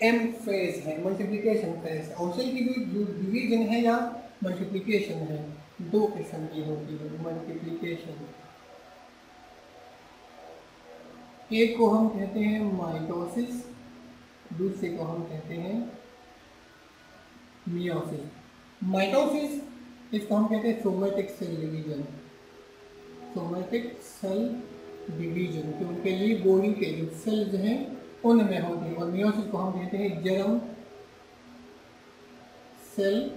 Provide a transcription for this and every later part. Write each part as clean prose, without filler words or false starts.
M phase है, multiplication phase, और cell की जो डिवीजन है या मल्टीप्लिकेशन है, दो किस्म की होती है मल्टीप्लिकेशन। एक को हम कहते हैं माइटोसिस, दूसरे को हम कहते हैं मियोसिस। माइटोसिस इसको हम कहते हैं somatic cell division, somatic cell division, कि उनके लिए बॉडी के जो सेल्स हैं उनमें होती है। और मियोसिस को हम कहते हैं जर्म सेल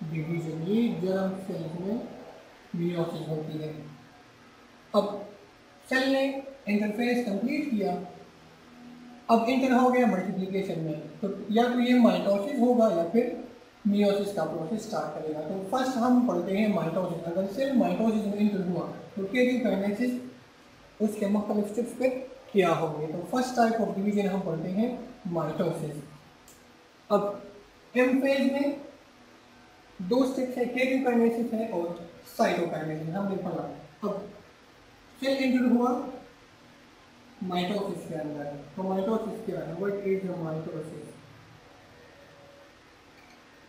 डिवीजन, ये जर्म सेल्स में मियोसिस होती है। अब सेल ने इंटरफेस कंप्लीट किया, अब इंटर हो गया मल्टीप्लिकेशन में, तो या तो ये माइटोसिस होगा या फिर मियोसिस का प्रोसेस स्टार्ट करेगा। तो फर्स्ट हम पढ़ते हैं माइटोसिस। अगर सेल माइटोसिस में इंटर हुआ तो कैरियोकाइनेसिस उसके मुख्तलिफ स्टेप्स पे क्या होंगे। तो फर्स्ट टाइप ऑफ डिवीजन हम पढ़ते हैं माइटोसिस। अब एम फेज में दो स्टेप्स है, कैरियोकाइनेसिस है और साइटोकाइनेसिस, हमने पढ़ा। अब सेल इंटर हुआ माइटोसिस के अंदर, तो माइटोसिस क्या है, what is the mitosis?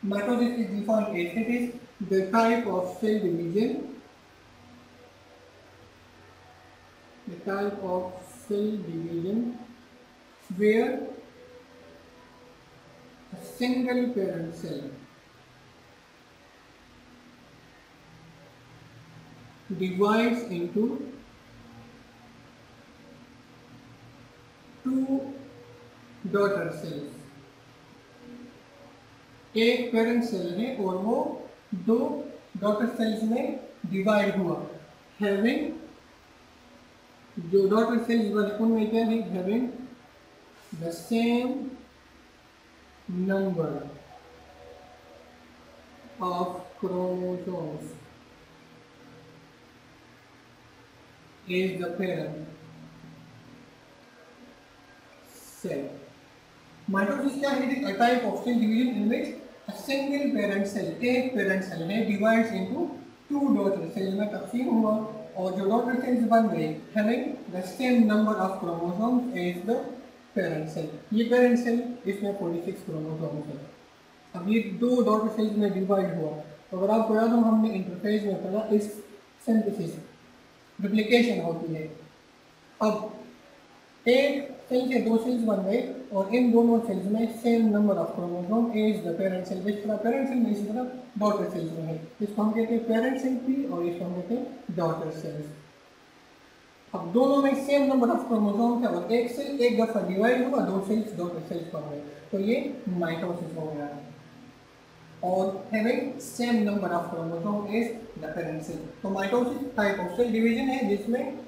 Mitosis is defined as it is the type of cell division, the type of cell division where a single parent cell divides into two daughter cells। एक parent cell है और वो दो daughter cells में divide हुआ। Having, जो daughter cells बने उनमें क्या है, having the same number of chromosomes as the parent cell. Mitosis क्या है? It is a type of cell division in which a single parent cell, एक पेरेंट सेल है, divides into two daughter cell में तकसीम हुआ, और जो daughter cells बन गए having the same number of chromosomes as the parent cell. ये पेरेंट सेल, इसमें 46 क्रोमोसोम्स है। अब ये दो डॉटर सेल्स में डिवाइड हुआ। तो अगर आपको याद हो, हमने इंटरफेज में पढ़ा इस सिंथेसिस डुप्लीकेशन होती है। अब एक सेल से दो सेल्स बन गए और इन दोनों सेल्स में same number of chromosome as the parent cell, जिस तरह पेरेंट सेल में इसी तरह डॉटर सेल्स में है। इसको हम कहते हैं पेरेंट सेल भी और इसको हम कहते हैं डॉटर सेल्स। अब दोनों में सेम नंबर ऑफ क्रोमोसोम है और एक सेल एक दफा डिवाइड हुआ, दो सेल्स डॉटर सेल्स बन गए, तो ये माइटोसिस हो गया है। और having same number of chromosome as the parent cell. तो mitosis type of cell division है जिसमें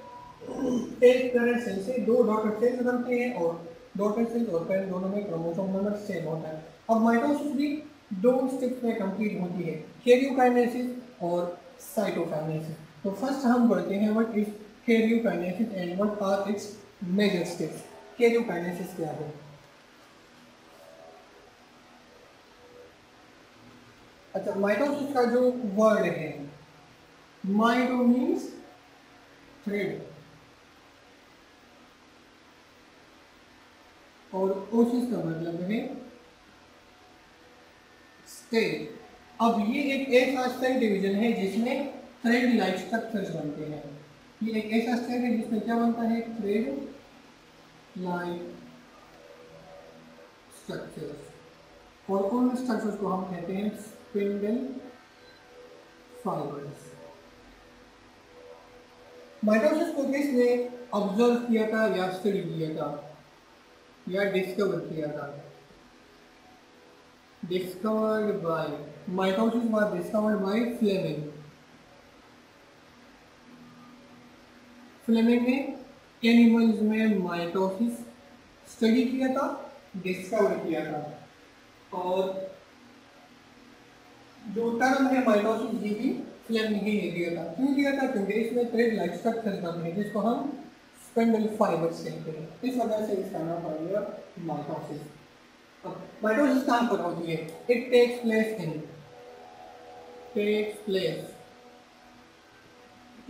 एक पेरेंट सेल से दो डॉटर सेल्स बनते हैं और डॉटर सेल्स और पेरेंट दोनों में क्रोमोसोम नंबर सेम होता है। अब माइटोसिस भी दो स्टेप्स में कंप्लीट होती है, कैरियोकाइनेसिस और साइटोकाइनेसिस। तो फर्स्ट हम पढ़ते हैं what is karyokinesis and what are its major steps. Karyokinesis क्या है? अच्छा, माइटोसिस का जो वर्ड है, माइटो मीन्स थ्रेड और ओसिस का मतलब है स्टेज। अब ये एक ऐसा सेल डिवीजन है जिसमें थ्रेड लाइक स्ट्रक्चर्स बनते हैं। ये एक ऐसा सेल है जिसमें क्या बनता है, थ्रेड लाइक स्ट्रक्चर्स, और उन स्ट्रक्चर्स को हम कहते हैं स्पिंडल फाइबर्स। माइटोसिस को किसने ऑब्जर्व किया था या स्टडी किया था या डिस्कवर किया था? Discovered by, mitosis was discovered by Flemming. Flemming ने एनिमल्स में माइटोसिस स्टडी किया था, डिस्कवर किया था, और जो टर्म है माइटोसिस ये भी फ्लेमिंग ही ने दिया था। क्यों दिया था? क्योंकि इसमें थ्रेड लाइक स्ट्रक्चर्स बनते हैं जिसको हम स्पिंडल फाइबर्स कहते हैं, इस वजह से इसका नाम पड़ गया माइटोसिस। अब माइटोसिस कहाँ पर होती है? इट टेक्स प्लेस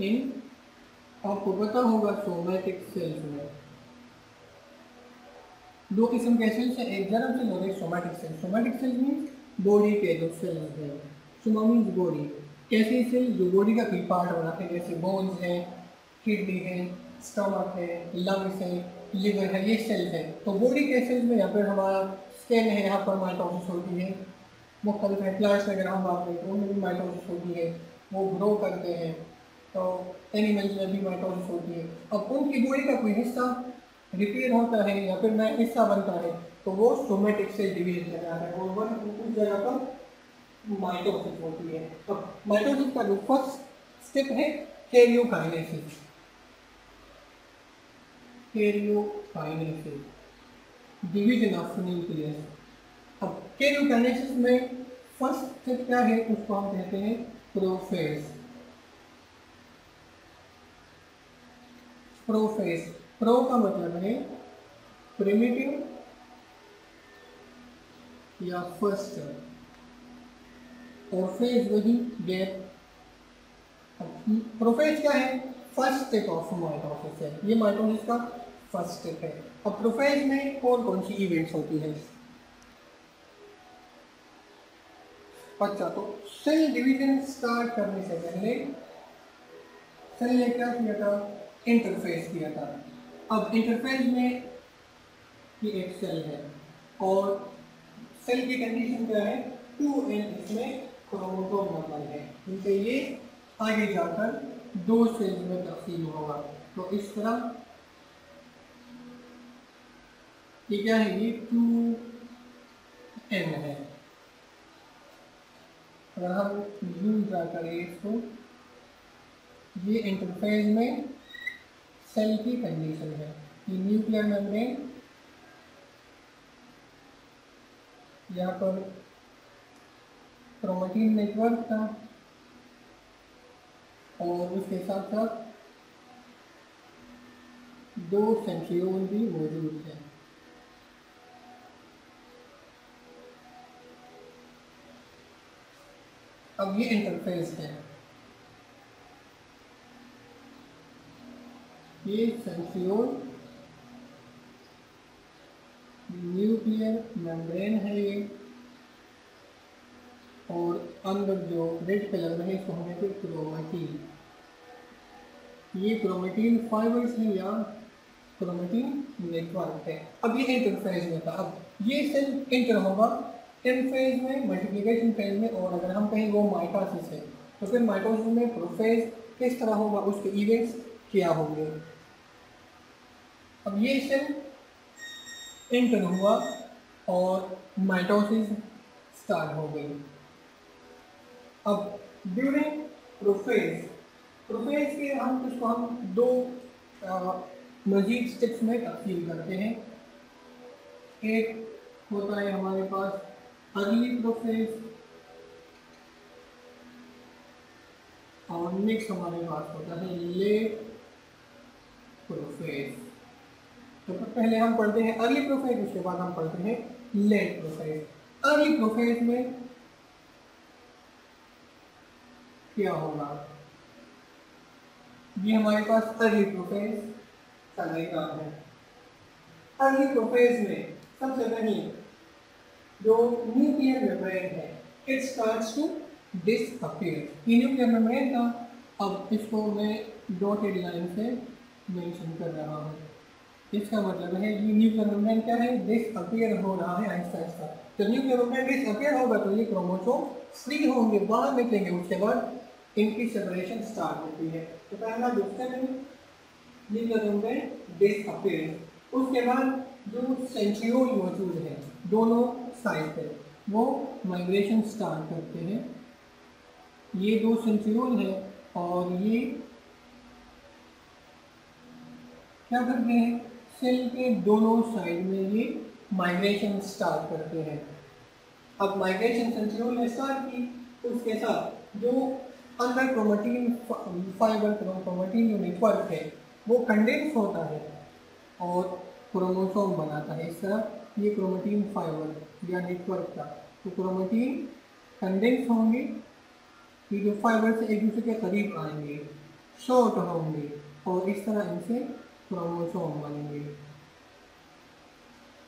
इन, आपको पता होगा, सोमैटिक सेल्स में। दो किस्म के सेल्स हैं, एक जर्म सेल और एक somatic cell. Somatic cell means body के जो सेल्स हैं, सोमा मीन्स बॉडी, कैसे सेल जो बॉडी का कोई पार्ट बनाते हैं, जैसे बोन्स हैं, किडनी है, स्टमक है, लंग्स है, लिवर है, ये सेल्स हैं। तो बॉडी के सेल्स में यहाँ पर हमारा स्किन है, यहाँ पर माइटोसिस होती है, मुख्तलिफ है, प्लांट्स अगर हम बात करें तो उनमें भी माइटोसिस होती है, वो ग्रो करते हैं। तो एनिमल्स में भी माइटोसिस होती है। अब उनकी बॉडी का कोई हिस्सा रिपेयर होता है या फिर नया हिस्सा बनता है तो वो सोमेटिक सेल डिवीजन कहलाता है, और वन उस जगह पर माइटोसिस होती है। अब माइटोसिस का जो फर्स्ट स्टेप है karyokinesis, karyokinesis, division of nucleus. अब कैरियोकाइनेसिस में फर्स्ट स्टेप क्या है, उसको हम कहते हैं प्रोफेज। प्रोफेज, प्रो का मतलब है प्रिमिटिव या फर्स्ट, और फेज वही गैप। प्रोफेज क्या है, फर्स्ट स्टेप ऑफ माइटोसिस है, ये माइटोसिस का फर्स्ट स्टेप है। अब प्रोफेज में कौन कौन सी इवेंट्स होती है? अच्छा, तो सेल डिवीजन स्टार्ट करने से पहले सेल ने क्या किया था, इंटरफेस किया था। अब इंटरफेस में ये एक सेल है और सेल की कंडीशन क्या है, 2n इसमें क्रोमोसोम नंबर है, क्योंकि ये आगे जाकर दो सेल्स में तकसीम होगा। तो इस तरह ये क्या है, ये 2n है। अगर हम यूं ड्रा करें इसको, ये इंटरफेस में सेल की कंडीशन है, ये न्यूक्लियर मेम्ब्रेन, यहाँ पर क्रोमेटिन नेटवर्क था और उसके साथ साथ दो सेंट्रियोल भी मौजूद हैं। अब ये इंटरफेस है, ये सेंट्रियोल न्यूक्लियर मेम्ब्रेन है ये, और अंदर जो रेड कलर में है इसको हम कहते हैं क्रोमेटिन। ये क्रोमेटिन फाइबर्स है या क्रोमेटिन नेटवर्क है। अब ये इंटरफेज में था। अब ये सेल इंटर होगा इन फेज में, मल्टीप्लिकेशन फेज में, और अगर हम कहें वो माइटोसिस है तो फिर माइटोसिस में प्रोफेज किस तरह होगा, उसके इवेंट्स क्या होंगे। अब ये सेल इंटर हुआ और माइटोसिस स्टार्ट हो गई। अब ड्यूरिंग प्रोफेज, प्रोफेज के हम इसको हम दो मजीद स्टेप्स में तकसीम करते हैं। एक होता है हमारे पास अर्ली प्रोफेज और नेक्स्ट हमारे पास होता है लेट प्रोफेज। तो पहले हम पढ़ते हैं अर्ली प्रोफेज, उसके बाद हम पढ़ते हैं लेट प्रोफेज। अर्ली प्रोफेज में क्या होगा, ये हमारे पास अर्ली प्रोफेज का डायग्राम है। अर्ली प्रोफेज में सबसे पहले जो न्यूक्लियर मेम्ब्रेन है, इट स्टार्ट्स टू डिसअपीयर। ये न्यूक्लियर मेम्ब्रेन था, अब इसको मैं डॉटेड लाइन से मेंशन कर रहा हूँ। इसका मतलब है ये न्यूक्लियर मेम्ब्रेन क्या है, डिसअपीयर हो रहा है आहिस्ता आहिस्ता। जब न्यूक्लियर मेम्ब्रेन डिसअपीयर होगा तो ये क्रोमोसोम फ्री होंगे, बाहर निकलेंगे, उसके बाद इनकी सेपरेशन स्टार्ट होती है। तो पहला जो स्टेप है न्यूक्लियर मेम्ब्रेन डिसअपीयर, उसके बाद जो सेंट्रियोल मौजूद है दोनों साइड पे वो माइग्रेशन स्टार्ट करते हैं। ये दो सेंट्रियोल है और ये क्या करते हैं, सेल के दोनों साइड में ये माइग्रेशन स्टार्ट करते हैं। अब माइग्रेशन सेंट्रियोल ने स्टार्ट की, उसके साथ जो अंदर क्रोमेटिन फाइबर क्रोमेटिन जो नेटवर्क है वो कंडेंस होता है और क्रोमोसोम बनाता है। इस तरह ये क्रोमेटिन फाइबर या नेटवर्क था, तो क्रोमेटिन कंडेंस होंगे, ये जो फाइबर से एक दूसरे के करीब आएंगे, शॉर्ट होंगे और इस तरह इनसे क्रोमोसोम बनेंगे।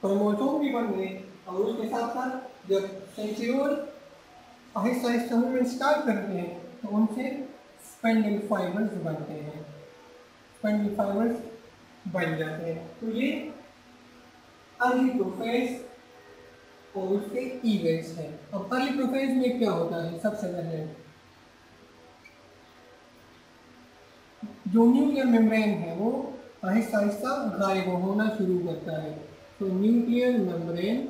क्रोमोसोम भी बन गए और उसके साथ साथ जब centriole Aahista Aahista movement start करते हैं तो उनसे स्पेंडल फाइबर्स बनते हैं, स्पेंडल फाइबर्स बन जाते हैं। तो ये अर्ली प्रोफेज और उसके इवेंट्स हैं। अब अर्ली प्रोफेज में क्या होता है, सबसे पहले जो न्यूक्लियर मेम्ब्रेन है वो आहिस्ता आहिस्ता गायब होना शुरू करता है। तो nuclear membrane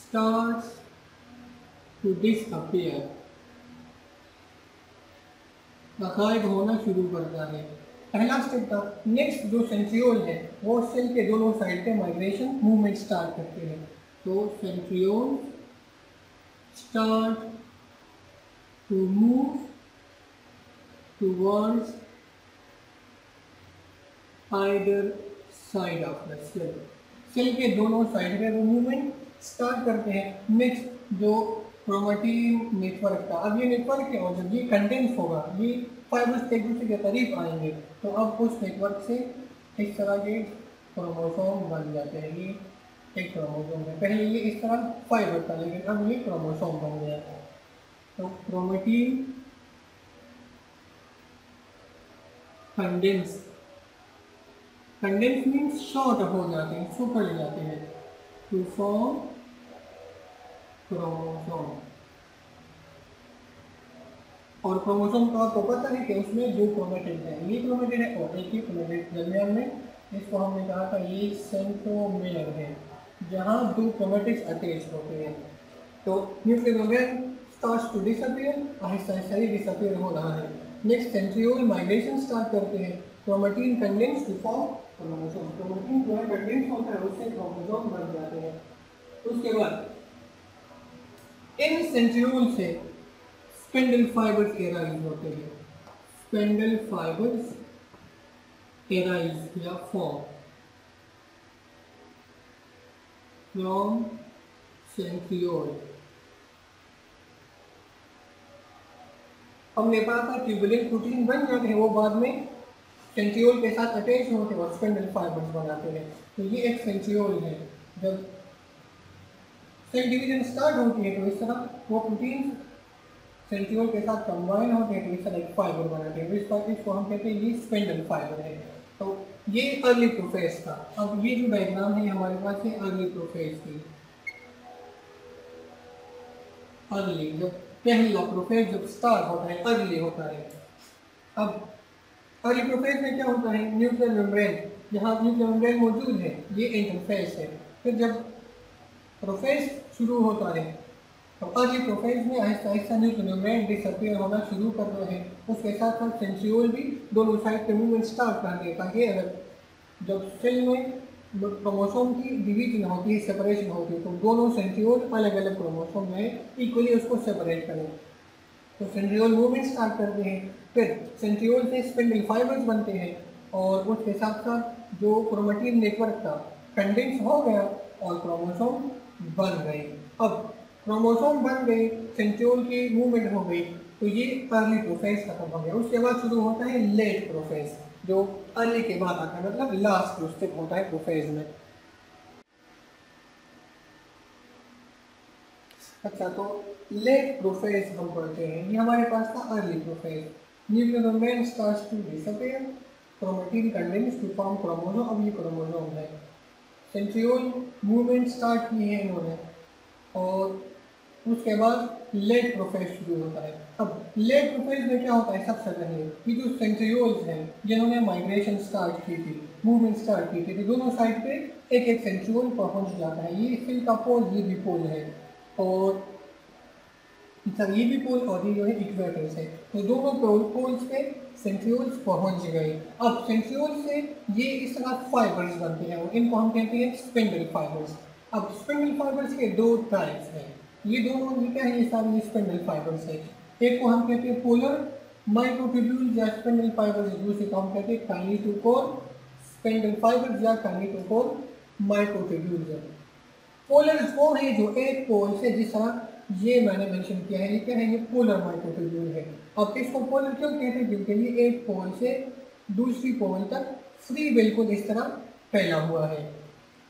starts to disappear, गायब होना शुरू करता है। पहला स्टेप था। नेक्स्ट जो सेंट्रियोल है वो सेल के दोनों साइड पे माइग्रेशन मूवमेंट स्टार्ट करते हैं। तो centriole start to move towards either side of the cell, cell के दोनों साइड में वो मूवमेंट स्टार्ट करते हैं। नेक्स्ट जो क्रोमेटिन नेटवर्क था, अब ये नेटवर्क क्या होगा, जब ये कंडेंस होगा, ये फाइबर्स एक दूसरे के करीब आएंगे तो अब उस नेटवर्क से इस तरह के क्रोमोसोम बन जाते हैं। ये एक क्रोमोसोम है, पहले ये इस तरह फाइबर था लेकिन अब ये क्रोमोसोम बन गया। तो chromatin condense, condense means short हो जाते हैं, सुखड़ जाते हैं, टू फॉर्म क्रोमोसोम। और क्रोमोसोम का आपको पता है कि उसमें दो क्रोमेटिड है, ये क्रोमेटिड है और एक ही क्रोमेटिड दरमियान में, इसको हमने कहा था ये सेंट्रोमेयर है जहाँ दो क्रोमेटिड्स अटैच होते हैं। तो nuclear membrane starts to disappear, Aahista Aahista he disappear हो रहा है। नेक्स्ट सेंट्रियोल माइग्रेशन स्टार्ट करते हैं, chromatin condense to form chromosome, chromatin जो है कंडेंस होता है उससे क्रोमोसोम बन जाते हैं। उसके बाद इन सेंट्रियोल से स्पिंडल फाइबर्स एराइज होते हैं, स्पिंडल फाइबर्स एराइज या फॉर्म फ्रॉम सेंट्रियोल। हमने कहा था ट्यूबुलिन प्रोटीन बन जाते हैं, वो बाद में सेंट्रियोल के साथ अटैच होते हैं और स्पिंडल फाइबर्स बनाते हैं। तो ये एक सेंट्रियोल है। जब सेल डिवीजन स्टार्ट होती है तो इस तरह वो प्रोटीन सेंट्रियोल के साथ कंबाइन होते हैं तो इस तरह एक फाइबर बनाते हैं। इसको हम कहते हैं ये स्पिंडल फाइबर है। तो ये अर्ली प्रोफेज था। अब ये जो डायग्राम है हमारे पास है अर्ली प्रोफेज की। अर्ली जब पहला प्रोफेज जब स्टार्ट होता है अर्ली होता है। अब अर्ली प्रोफेज में क्या होता है, न्यूक्लियर मेम्ब्रेन, जहाँ न्यूक्लियर मेम्ब्रेन मौजूद है ये इंटरफेस है। फिर जब प्रोफेज शुरू होता है तो अर्ली प्रोफेज में Aahista Aahista nuclear membrane disappear होना शुरू कर रहे हैं। उसके साथ साथ सेंट्रियोल भी दोनों साइड पे मूवमेंट स्टार्ट कर दें ताकि अगर जब सेल में क्रोमोसोम की डिवीजन होती है, सेपरेशन होती है, तो दोनों सेंट्रियोल अलग अलग क्रोमोसोम में इक्वली उसको सेपरेट करें। तो सेंट्रियोल मूवमेंट स्टार्ट करते हैं, फिर सेंट्रियोल से स्पिंडल फाइबर्स बनते हैं और उसके साथ साथ जो क्रोमेटिन नेटवर्क था कंडेंस हो गया और क्रोमोसोम बन गए। अब क्रोमोसोम बन गए, सेंट्रियोल की मूवमेंट हो गई, तो ये अर्ली प्रोफेज खत्म हो गया। उसके बाद शुरू होता है लेट प्रोफेज, जो अर्ली के बाद आता है, मतलब लास्ट जो स्टेप होता है प्रोफेज में। अच्छा, तो लेट प्रोफेज हम पढ़ते हैं। ये हमारे पास था early prophase. Nuclear membrane starts to disappear, chromatin condense to form chromosome. अब ये क्रोमोसोम है। सेंट्रियोल मूवमेंट स्टार्ट की है इन्होंने और उसके बाद लेट प्रोफेज शुरू होता है। अब लेट प्रोफेज में क्या होता है, सबसे पहले ये जो सेंट्रियोल्स हैं जिन्होंने माइग्रेशन स्टार्ट की थी, मूवमेंट स्टार्ट की थी, तो दोनों साइड पे एक एक सेंट्रियोल पहुंच जाता है। ये सेल का पोल, ये भी पोल है और सर ये भी पोल और ये जो है इक्वेटर्स है। तो दोनों पोल्स पे सेंट्रियोल्स पहुंच गए। अब सेंट्रियोल से ये इस तरह फाइबर्स बनते हैं और इनको हम कहते हैं स्पिंडल फाइबर्स। अब स्पिंडल फाइबर्स के दो टाइप्स हैं, ये दोनों ये क्या है, ये सारे स्पिंडल फाइबर्स है। एक को हम कहते हैं पोलर माइक्रोट्यूब्यूल्स या स्पिंडल फाइबर्स, दूसरे को हम कहते हैं काइनेटोकोर स्पिंडल फाइबर्स या काइनेटोकोर माइक्रोट्यूब्यूल्स। पोलर्स वो है जो एक पोल से, जिस तरह ये मैंने मेंशन किया है, ये क्या है, ये पोलर माइक्रोट्यूब्यूल है। अब इसको पोलर क्यों कहते हैं, क्योंकि ये एक पोल से दूसरी पोल तक फ्री बिल्कुल इस तरह फैला हुआ है,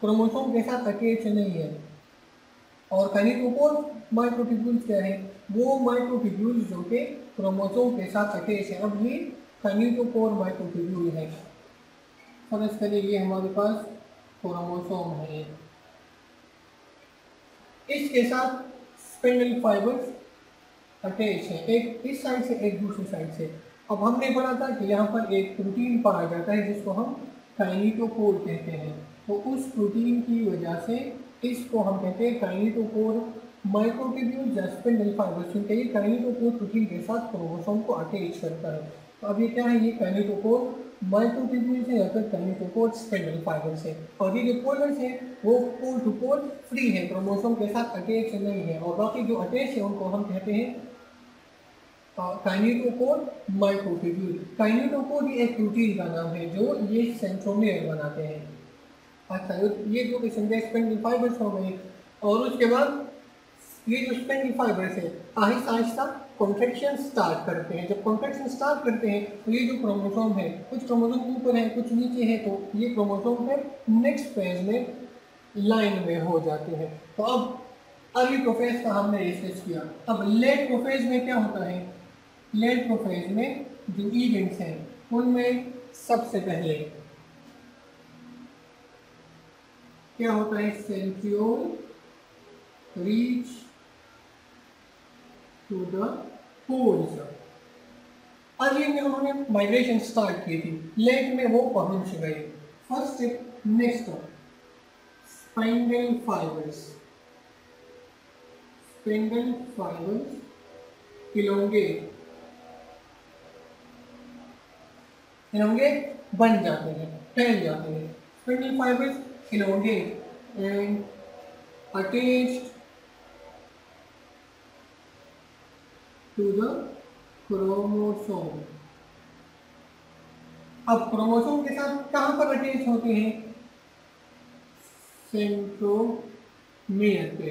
क्रोमोसोम के साथ अटैच नहीं है। और काइनेटोकोर माइक्रोट्यूब्यूल्स क्या है, वो माइक्रोट्यूब्यूल्स जो कि क्रोमोसोम के साथ अटैच है। अब ये काइनेटोकोर माइक्रोट्यूब्यूल है। फर्ज करिए ये हमारे पास क्रोमोसोम है, इसके साथ स्पिंडल फाइबर्स अटैच है, एक इस साइड से एक दूसरी साइड से। अब हमने पढ़ा था कि यहाँ पर एक प्रोटीन पाया जाता है जिसको हम काइनेटोकोर कहते हैं। तो उस प्रोटीन की वजह से इसको हम कहते हैं काइनेटोकोर माइक्रोट्यूब्यूल या स्पिंडल फाइबर्स, क्योंकि ये काइनेटोकोर प्रोटीन के साथ क्रोमोसोम को अटैच करता है। तो अब ये क्या है, ये काइनेटोकोर माइक्रोट्यूब्यूल है या फिर काइनेटोकोर स्पिंडल फाइबर्स है। और ये जो पोलर्स है वो पोल टू पोल फ्री है, क्रोमोसोम के साथ अटैच नहीं है। और बाकी जो अटैच है उनको हम कहते हैं काइनेटोकोर माइक्रोट्यूब्यूल। काइनेटोकोर ये एक प्रोटीन का नाम है जो ये सेंट्रोमियर बनाते हैं। अच्छा, ये जो किस्म के स्पिंडल फाइबर्स हो गए, और उसके बाद ये जो स्पिंडल फाइबर्स है आहिस्ता आहिस्ता कॉन्ट्रैक्शन स्टार्ट करते हैं। जब कॉन्ट्रैक्शन स्टार्ट करते हैं तो ये जो क्रोमोसोम है, कुछ क्रोमोसोम ऊपर है कुछ नीचे है, तो ये क्रोमोसोम फिर नेक्स्ट फेज में लाइन में हो जाते हैं। तो अब अर्ली प्रोफेज का हमने डिस्कस किया। अब लेट प्रोफेज में क्या होता है, लेट प्रोफेज में जो इवेंट्स हैं उनमें सबसे पहले क्या होता है, centriole reach to the poles. Early में उन्होंने माइग्रेशन स्टार्ट की थी, लेट में वो पहुंच गए। First step, next spindle fibres, spindle fibres elongate बन जाते हैं, फैल जाते हैं। Spindle fibres elongate and attached to the chromosome. अब क्रोमोसोम के साथ कहां पर अटैच होते हैं, सेंट्रोमियर पे।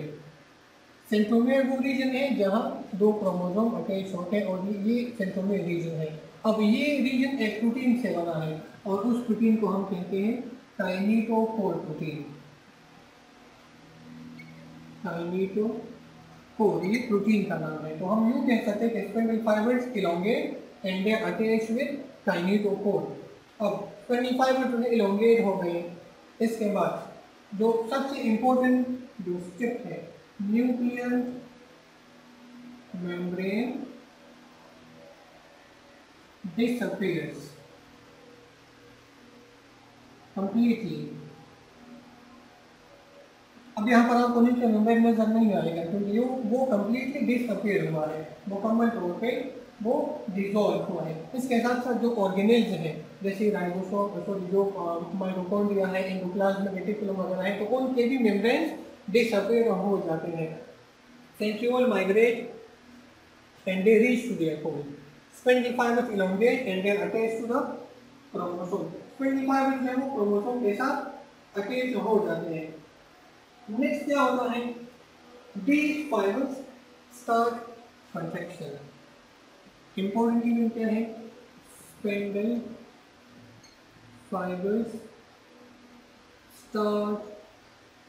सेंट्रोमियर वो रीजन है जहां दो क्रोमोसोम अटैच होते हैं और ये सेंट्रोमियर रीजन है। अब ये रीजन एक प्रोटीन से बना है और उस प्रोटीन को हम कहते हैं काइनेटोकोर प्रोटीन। काइनेटोकोर ये प्रोटीन का नाम है। तो हम यूं कह सकते हैं कि spindle fibres elongate and they attach with kinetochore. अब स्पिंडल फाइबर इलोंगेट हो गए, इसके बाद जो सबसे इंपॉर्टेंट जो स्टेप है, न्यूक्लियर मेम्ब्रेन disappears completely। अब यहाँ पर आपको न्यूक्लियर मेम्ब्रेन नजर नहीं आएगा क्योंकि वो कंप्लीटली डिसअपियर हुआ है, मुकम्मल तौर पे वो डिसॉल्व हुआ है। इसके साथ साथ जो ऑर्गेनेल्स हैं जैसे राइबोसोम, जो माइटोकॉन्ड्रिया है, एंडोप्लाज्म, रेटिकुलम वगैरह है, तो उनके भी मेम्ब्रेन डिसअपियर हो जाते हैं। Centriole migrate and they reach to their pole. Spindle fibres elongate and they attach to the chromosome. Spindle fibres जो है वो क्रोमोसोम के साथ अटैच हो जाते हैं। नेक्स्ट क्या होता है, these fibers start contraction। Important event क्या है, स्पिंडल फाइबर्स स्टार्ट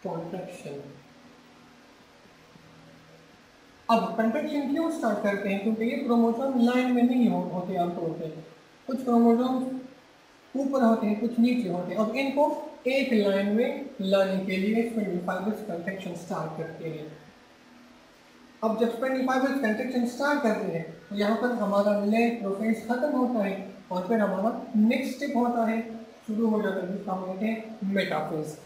कॉन्ट्रैक्शन। अब कॉन्ट्रैक्शन क्यों स्टार्ट करते हैं, क्योंकि ये क्रोमोसोम लाइन में नहीं होते आमतौर पर। कुछ क्रोमोसोम ऊपर होते हैं कुछ नीचे होते हैं। अब इनको एक लाइन में लाने के लिए स्पिंडल फाइबर्स कॉन्ट्रैक्शन स्टार्ट करते हैं। अब जब स्पिंडल फाइबर्स कॉन्ट्रैक्शन स्टार्ट करते हैं तो यहाँ पर हमारा लेट प्रोसेस खत्म होता है और फिर हमारा नेक्स्ट स्टेप होता है, शुरू हो जाता है जिसका हम कहते हैं मेटाफेज।